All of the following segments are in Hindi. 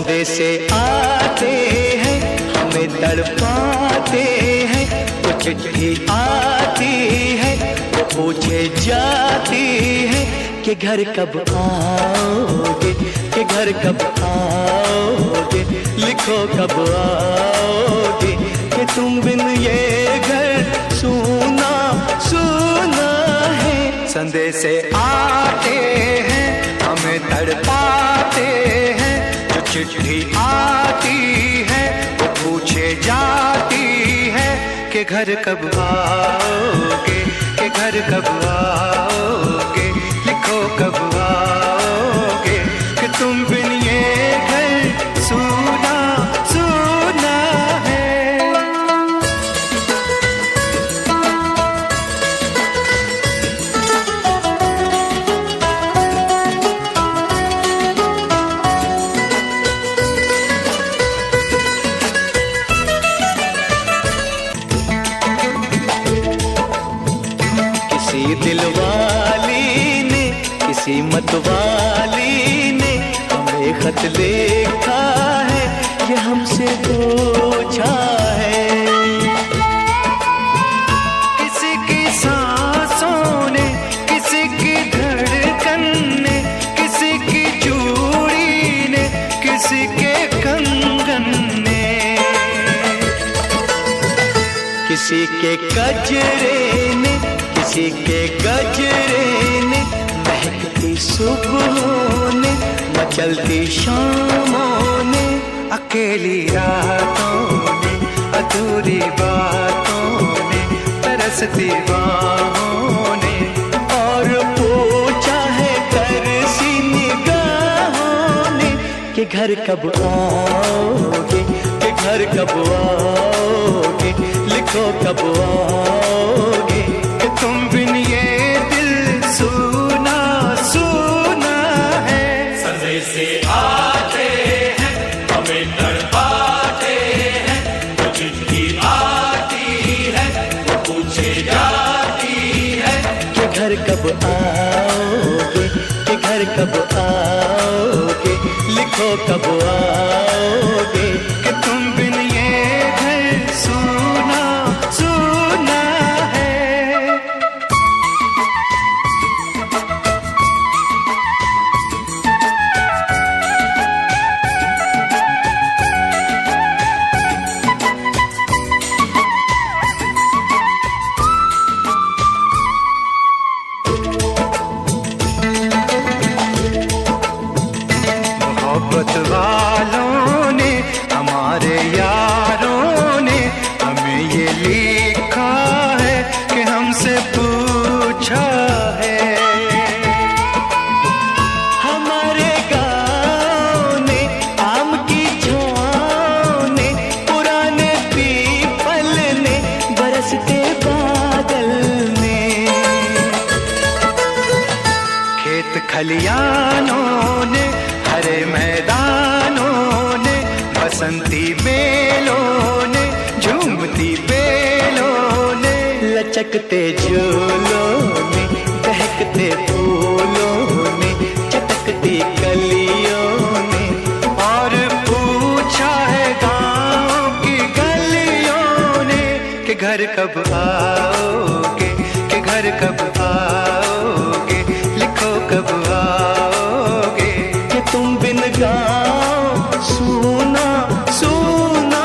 संदेशे आते हैं हमें तड़पाते हैं, वो चिट्ठी आती है वो पूछे जाती है कि घर कब आओगे, कि घर कब आओगे, लिखो कब आओगे, कि तुम बिन ये घर सूना सूना है। संदेशे आते हैं हमें तड़पाते हैं, जो चिट्ठी आती है वो पूछे जाती है कि घर कब आओगे, कि घर कब आओगे, लिखो कब आओगे, कि तुम बिन ये घर सूना सूना है। किसी दिलवाली ने किसी मतवाली ने हमें खत लिखा है, ये हमसे पूछा है। किसी की सांसों ने, किसी की धड़कन ने, किसी की चूड़ी ने, किसी के कंगन ने, किसी के गजरे ने, किसी के गजरे ने, महकती सुबहों ने, मचलती शामों ने, अकेली रातों ने, अधूरी बातों ने, तरसती बाहों ने, और पूछा है तरसी निगाहों ने कि घर कब आओगे, कि घर कब आओगे, लिखो कब आओगे, कि तुम बिन ये दिल सूना सूना है। संदेशे आते हैं हमें तड़पाते हैं, वो चिट्ठी आती है वो पूछे जाती है कि घर कब आओगे, कि घर कब आओगे, लिखो कब आओगे, कि तुम बिन ये घर सूना सूना है। मोहब्बत वालों ने, हमारे यारों ने हमें ये लिखा है कि हमसे पूछा है। हमारे गाँव ने, आम की छाँव ने, पुराने पीपल ने, बरसते बादल ने, खेत खलियानों ने, हरे मैदानों ने, बसंती बेलों ने, झूमती बेलों ने, लचकते झूलों ने, बहकते फूलों ने, चटकती कलियों ने, और पूछा है गाँव की गलियों ने कि घर कब आओगे, कि घर कब आओगे, लिखो कब आओगे, कि तुम बिन गाँव सूना सूना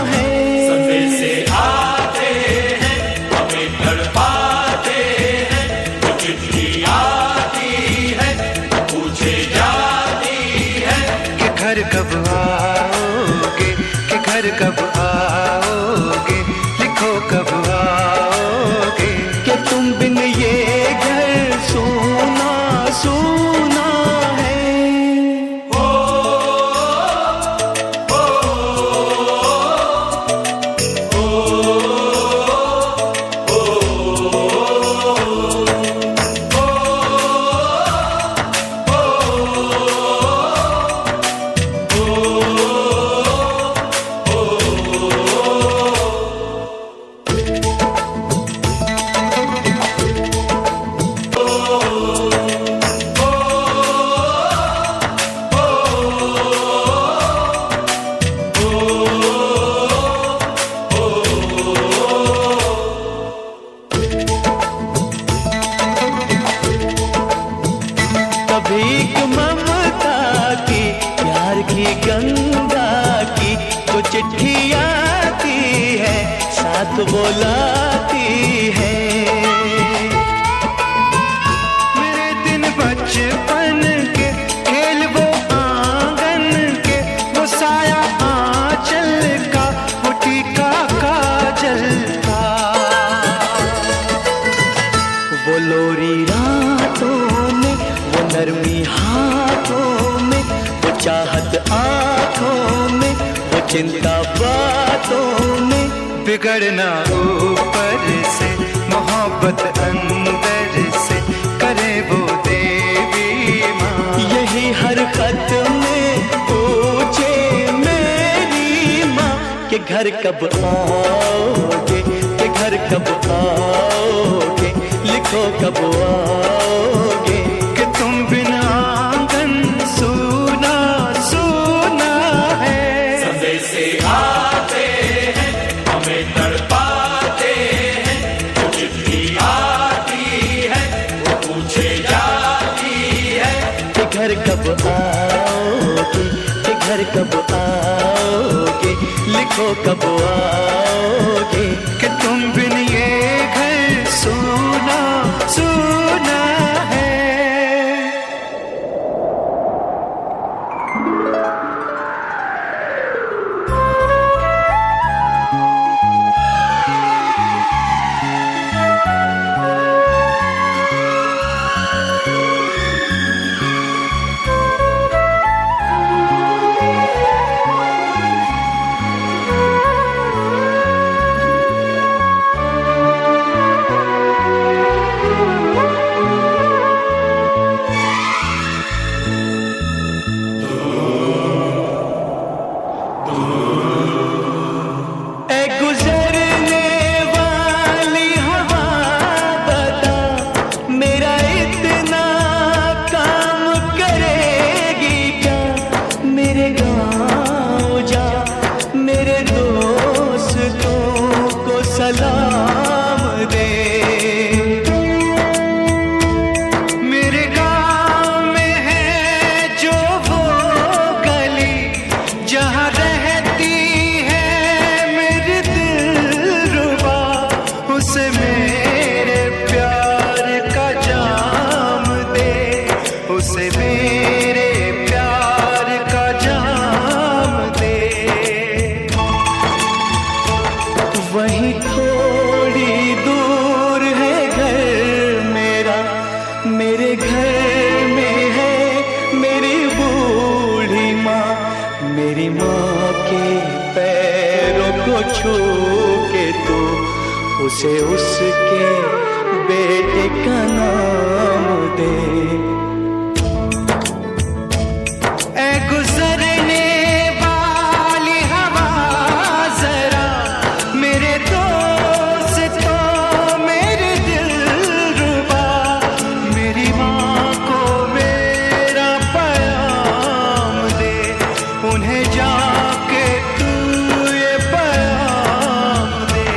है। संदेशे आते हैं हमें तड़पाते हैं, वो चिट्ठी आती है पूछे जाती है कि घर कब आओगे, कि घर कब आओगे, लिखो कब आओगे, कि तुम बिन ये भीख ममता की, प्यार की गंगा की जो चिट्ठी आती है साथ बुलाती है। मेरे दिन बचपन के खेल वो आंगन के, वो साया आंचल का, वो टीका काजल का, वो लोरी रातों में, वो नरमी हाथों में, वो चाहत आंखों में, वो चिंता बातों में। बिगड़ना ऊपर से, मोहब्बत अंदर से, करे वो देवी माँ। यही हर खत में पूछे मेरी माँ कि घर कब आओगे, कि घर कब आओगे, लिखो कब आओगे, कि तुम बिना आंगन सूना सूना है। संदेशे आते हैं हमें तड़पाते हैं, वो चिट्ठी आती है वो पूछे जाती है कि घर कब आओगे, कि घर कब आओगे, लिखो कब आओगे, कि तुम बिन ये घर सूना सूना है। सलाम दे, मेरे गाँव में है जो वो गली जहाँ रहती है मेरी दिलरुबा, उसे मेरे प्यार का जाम दे, उसे मेरे प्यार का जाम दे। वहीं थोड़ी दूर है घर मेरा, मेरे घर में है मेरी बूढ़ी माँ। मेरी माँ के पैरों को छू के तू उसे उसके बेटे का नाम दे। ऐ गुजरने वाली हवा जरा मेरे दोस्तों मेरे दिलरुबा, मेरी माँ को मेरा पैगाम दे, उन्हें जाके तू ये पैगाम दे।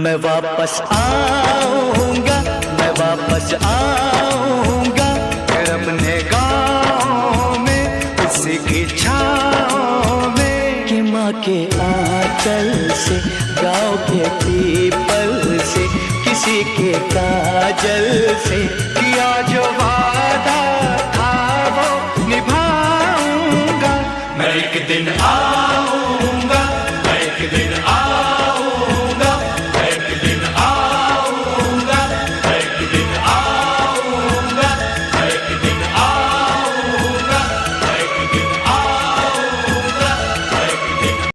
मैं वापस आऊंगा, मैं वापस आऊंगा, फिर अपने गाँव में उसी की छाँव में, कि माँ के आंचल से, गाँव के पीपल से, किसी के काजल से, किया जो वादा था वो निभाऊंगा। मैं एक दिन